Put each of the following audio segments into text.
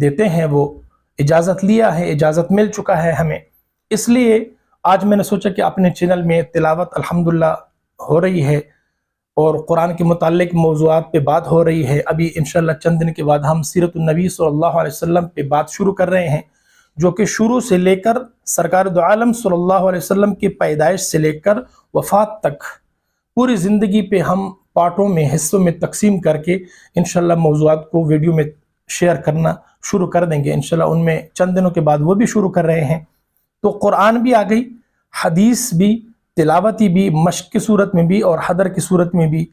دیتے ہیں وہ اجازت لیا ہے، اجازت مل چکا ہے ہمیں، اس لیے آج میں نے سوچا کہ اپنے چینل میں تلاوت الحمدللہ ہو رہی ہے اور قرآن کے متعلق موضوعات پہ بات ہو رہی ہے۔ ابھی انشاءاللہ چند دن کے بعد ہم سیرت النبی صلی اللہ علیہ وسلم پہ بات شروع کر رہے ہیں، جو کہ شروع سے لے کر سرکار دو عالم صلی اللہ علیہ وسلم کی پیدائش سے لے کر وفات تک پوری زندگی پہ ہم پارٹوں میں، حصوں میں تقسیم کر کے انشاءاللہ موضوعات کو ویڈیو میں شیئر کرنا شروع کر دیں گے انشاءاللہ۔ ان میں چند دنوں کے بعد وہ بھی شروع کر رہے ہیں۔ تو قرآن بھی آ گئی، حدیث بھی، تلاوتی بھی، مشق کی صورت میں بھی اور حدر کی صورت میں بھی،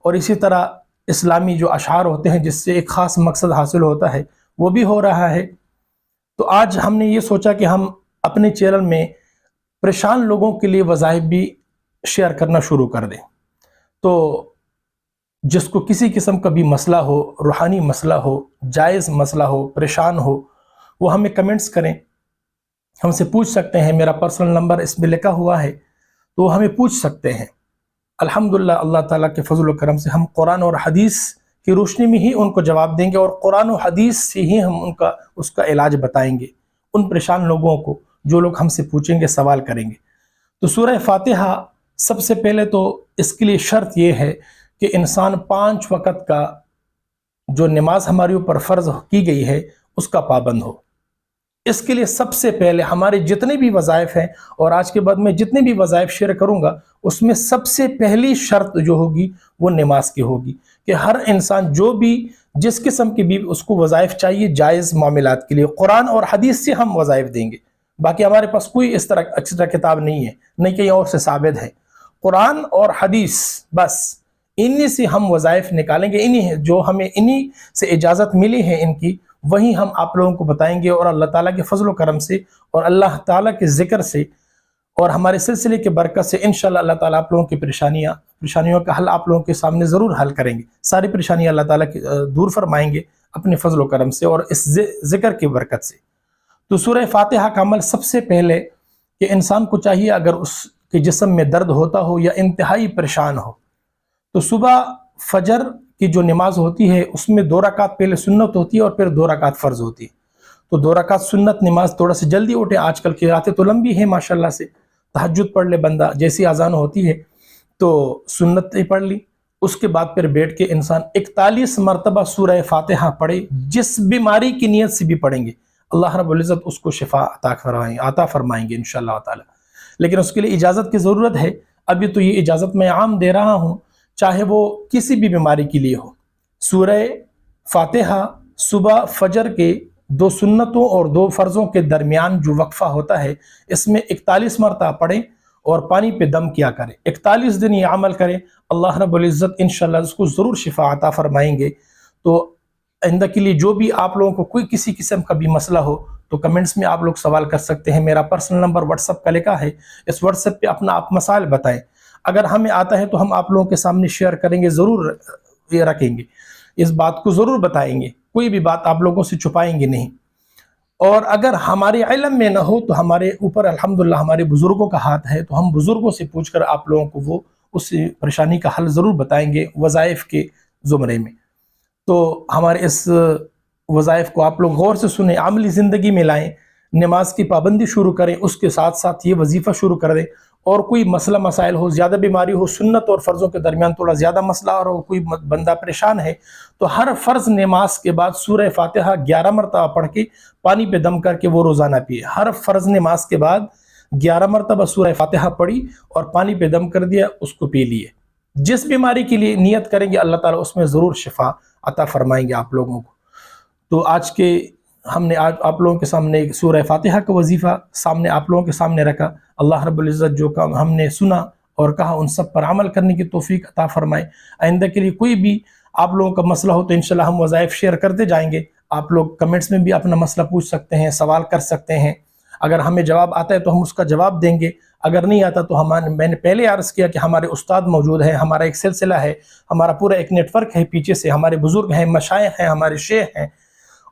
اور اسی طرح اسلامی جو اشعار ہوتے ہیں جس سے ایک خاص مقصد حاصل ہوتا ہے وہ بھی ہو رہا ہے۔ تو آج ہم نے یہ سوچا کہ ہم اپنے چینل میں پریشان لوگوں کے لیے وظائف بھی شیئر کرنا شروع کر دیں۔ تو جس کو کسی قسم کا بھی مسئلہ ہو، روحانی مسئلہ ہو، جائز مسئلہ ہو، پریشان ہو، وہ ہمیں کمنٹس کریں، ہم سے پوچھ سکتے ہیں۔ میرا پرسنل نمبر اس میں لکھا ہوا ہے، تو وہ ہمیں پوچھ سکتے ہیں۔ الحمدللہ اللہ تعالیٰ کے فضل و کرم سے ہم قرآن اور حدیث کی روشنی میں ہی ان کو جواب دیں گے، اور قرآن و حدیث سے ہی ہم اس کا علاج بتائیں گے ان پریشان لوگوں کو جو لوگ ہم سے پوچھیں گے، سوال کریں گے۔ تو سورہ فاتحہ سب سے پہلے تو اس کے لیے شرط یہ ہے کہ انسان 5 وقت کا جو نماز ہمارے اوپر فرض کی گئی ہے اس کا پابند ہو۔ اس کے لیے سب سے پہلے ہمارے جتنے بھی وظائف ہیں، اور آج کے بعد میں جتنے بھی وظائف شیئر کروں گا، اس میں سب سے پہلی شرط جو ہوگی وہ نماز کی ہوگی، کہ ہر انسان جو بھی جس قسم کی بھی اس کو وظائف چاہیے جائز معاملات کے لیے، قرآن اور حدیث سے ہم وظائف دیں گے۔ باقی ہمارے پاس کوئی اس طرح ایکسٹرا کتاب نہیں ہے، نہیں کہیں اور سے ثابت ہے۔ قرآن اور حدیث بس انہی سے ہم وظائف نکالیں گے، انہی جو ہمیں انہی سے اجازت ملی ہے ان کی، وہی ہم آپ لوگوں کو بتائیں گے، اور اللہ تعالیٰ کے فضل و کرم سے اور اللہ تعالیٰ کے ذکر سے اور ہمارے سلسلے کے برکت سے انشاءاللہ اللہ تعالیٰ آپ لوگوں کی پریشانیوں کا حل آپ لوگوں کے سامنے ضرور حل کریں گے۔ ساری پریشانیاں اللہ تعالیٰ کی دور فرمائیں گے اپنے فضل و کرم سے اور اس ذکر کی برکت سے۔ تو سورہ فاتحہ کا عمل سب سے پہلے کہ انسان کو چاہیے، اگر اس کے جسم میں درد ہوتا ہو یا انتہائی پریشان ہو، تو صبح فجر کی جو نماز ہوتی ہے اس میں 2 رکعت پہلے سنت ہوتی ہے اور پھر 2 رکعت فرض ہوتی ہے۔ تو 2 رکعت سنت نماز تھوڑا سے جلدی اٹھے، آج کل کی راتیں تو لمبی ہیں ماشاءاللہ سے، تہجد پڑھ لے بندہ، جیسی اذان ہوتی ہے تو سنت ہی پڑھ لی، اس کے بعد پھر بیٹھ کے انسان 41 مرتبہ سورہ فاتحہ پڑھے، جس بیماری کی نیت سے بھی پڑھیں گے اللہ رب العزت اس کو شفا عطا فرمائیں گے انشاءاللہ تعالی۔ لیکن اس کے لیے اجازت کی ضرورت ہے۔ ابھی تو یہ اجازت میں عام دے رہا ہوں، چاہے وہ کسی بھی بیماری کے لیے ہو۔ سورہ فاتحہ صبح فجر کے 2 سنتوں اور 2 فرضوں کے درمیان جو وقفہ ہوتا ہے، اس میں 41 مرتبہ پڑھیں اور پانی پہ دم کیا کریں، 41 دن یہ عمل کریں، اللہ رب العزت انشاءاللہ اس کو ضرور شفا عطا فرمائیں گے۔ تو آئندہ کے لیے جو بھی آپ لوگوں کو کوئی کسی قسم کا بھی مسئلہ ہو تو کمنٹس میں آپ لوگ سوال کر سکتے ہیں۔ میرا پرسنل نمبر واٹس ایپ کا لکھا ہے، اس واٹس ایپ پہ اپنا آپ مسائل بتائیں، اگر ہمیں آتا ہے تو ہم آپ لوگوں کے سامنے شیئر کریں گے، ضرور یہ رکھیں گے، اس بات کو ضرور بتائیں گے، کوئی بھی بات آپ لوگوں سے چھپائیں گے نہیں۔ اور اگر ہمارے علم میں نہ ہو تو ہمارے اوپر الحمدللہ ہمارے بزرگوں کا ہاتھ ہے، تو ہم بزرگوں سے پوچھ کر آپ لوگوں کو وہ اس پریشانی کا حل ضرور بتائیں گے وظائف کے زمرے میں۔ تو ہمارے اس وظائف کو آپ لوگ غور سے سنیں، عملی زندگی میں لائیں، نماز کی پابندی شروع کریں، اس کے ساتھ ساتھ یہ وظیفہ شروع کر دیں۔ اور کوئی مسئلہ مسائل ہو، زیادہ بیماری ہو، سنت اور فرضوں کے درمیان تھوڑا زیادہ مسئلہ اور ہو، کوئی بندہ پریشان ہے، تو ہر فرض نماز کے بعد سورہ فاتحہ 11 مرتبہ پڑھ کے پانی پہ دم کر کے وہ روزانہ پیے۔ ہر فرض نماز کے بعد 11 مرتبہ سورہ فاتحہ پڑھی اور پانی پہ دم کر دیا، اس کو پی لیے۔ جس بیماری کے لیے نیت کریں گے اللہ تعالیٰ اس میں ضرور شفا عطا فرمائیں گے آپ لوگوں کو۔ تو ہم نے آج آپ لوگوں کے سامنے سورہ فاتحہ کا وظیفہ سامنے آپ لوگوں کے سامنے رکھا۔ اللہ رب العزت جو کام ہم نے سنا اور کہا ان سب پر عمل کرنے کی توفیق عطا فرمائے۔ آئندہ کے لیے کوئی بھی آپ لوگوں کا مسئلہ ہو تو انشاءاللہ ہم وظائف شیئر کرتے جائیں گے۔ آپ لوگ کمنٹس میں بھی اپنا مسئلہ پوچھ سکتے ہیں، سوال کر سکتے ہیں، اگر ہمیں جواب آتا ہے تو ہم اس کا جواب دیں گے، اگر نہیں آتا تو میں نے پہلے عرض کیا کہ ہمارے استاد موجود ہیں، ہمارا ایک سلسلہ ہے، ہمارا پورا ایک نیٹ ورک ہے، پیچھے سے ہمارے بزرگ ہیں، مشائخ ہیں، ہمارے شیخ ہیں،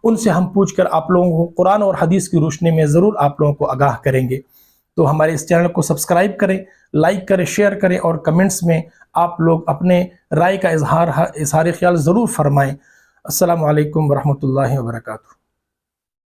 ان سے ہم پوچھ کر آپ لوگوں کو قرآن اور حدیث کی روشنی میں ضرور آپ لوگوں کو آگاہ کریں گے۔ تو ہمارے اس چینل کو سبسکرائب کریں، لائک کریں، شیئر کریں، اور کمنٹس میں آپ لوگ اپنے رائے کا اظہار خیال ضرور فرمائیں۔ السلام علیکم ورحمۃ اللہ وبرکاتہ۔